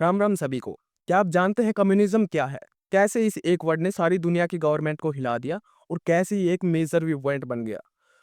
राम राम सभी को। क्या आप जानते हैं कम्युनिज्म क्या है? कैसे इस एक वर्ड ने सारी दुनिया की गवर्नमेंट को हिला दिया और कैसे ये एक मेजर इवेंट बन गया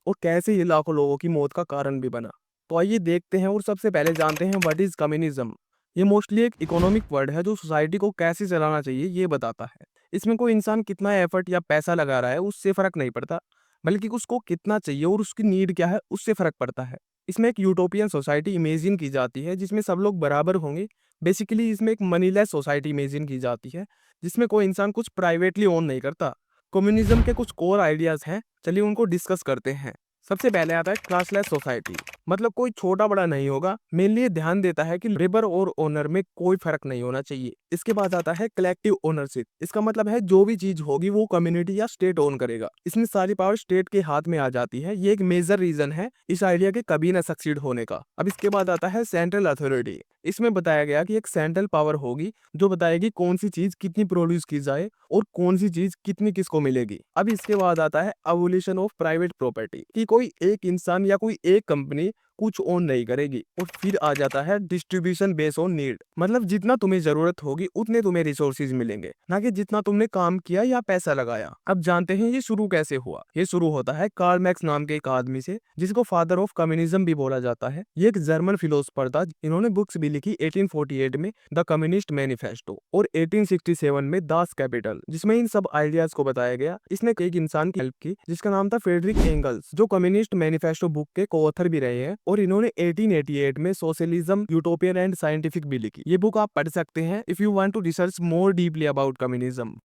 और कैसे ये लाखों लोगों की मौत का कारण भी बना। तो आइए देखते हैं और सबसे पहले जानते हैं व्हाट इज कम्युनिज्म। ये मोस्टली एक इकोनॉमिक वर्ड है जो सोसाइटी को कैसे चलाना चाहिए ये बताता है। इसमें कोई इंसान कितना एफर्ट या पैसा लगा रहा है उससे फर्क नहीं पड़ता, बल्कि उसको कितना चाहिए और उसकी नीड क्या है उससे फर्क पड़ता है। इसमें एक यूटोपियन सोसाइटी इमेजिन की जाती है जिसमें सब लोग बराबर होंगे। बेसिकली इसमें एक मनीलेस सोसाइटी इमेजिन की जाती है जिसमें कोई इंसान कुछ प्राइवेटली ओन नहीं करता। कम्युनिज्म के कुछ कोर आइडियाज हैं, चलिए उनको डिस्कस करते हैं। सबसे पहले आता है क्लासलेस सोसाइटी। मतलब कोई छोटा बड़ा नहीं होगा, मेनली ये ध्यान देता है कि लेबर और ओनर में कोई फर्क नहीं होना चाहिए। इसके बाद आता है कलेक्टिव ओनरशिप। इसका मतलब है जो भी चीज होगी वो कम्युनिटी या स्टेट ओन करेगा। इसमें सारी पावर स्टेट के हाथ में आ जाती है। ये एक मेजर रीजन है इस आइडिया के कभी ना सक्सीड होने का। अब इसके बाद आता है सेंट्रल अथॉरिटी। इसमें बताया गया कि एक सेंट्रल पावर होगी जो बताएगी कौन सी चीज कितनी प्रोड्यूस की जाए और कौन सी चीज कितनी किसको मिलेगी। अब इसके बाद आता है अबोलिशन ऑफ प्राइवेट प्रॉपर्टी, कि कोई एक इंसान या कोई एक कंपनी कुछ ओन नहीं करेगी। और फिर आ जाता है डिस्ट्रीब्यूशन बेस ऑन नीड। मतलब जितना तुम्हें जरूरत होगी उतने तुम्हें रिसोर्सेज मिलेंगे, ना कि जितना तुमने काम किया या पैसा लगाया। अब जानते हैं ये शुरू कैसे हुआ। ये शुरू होता है कार्ल मैक्स नाम के एक आदमी से, जिसको फादर ऑफ कम्युनिज्म भी बोला जाता है। ये एक जर्मन फिलोसफर था। इन्होंने बुक्स भी लिखी 1848 में द कम्युनिस्ट मैनिफेस्टो और 1867 में दास कैपिटल, जिसमें इन सब आइडियाज को बताया गया। इसने एक इंसान की हेल्प की जिसका नाम था फ्रेडरिक एंगल्स, जो कम्युनिस्ट मैनिफेस्टो बुक के को ऑथर भी रहे हैं। और इन्होंने 1888 में सोशलिज्म यूटोपियन एंड साइंटिफिक भी लिखी। ये बुक आप पढ़ सकते हैं if you want to research more deeply about communism.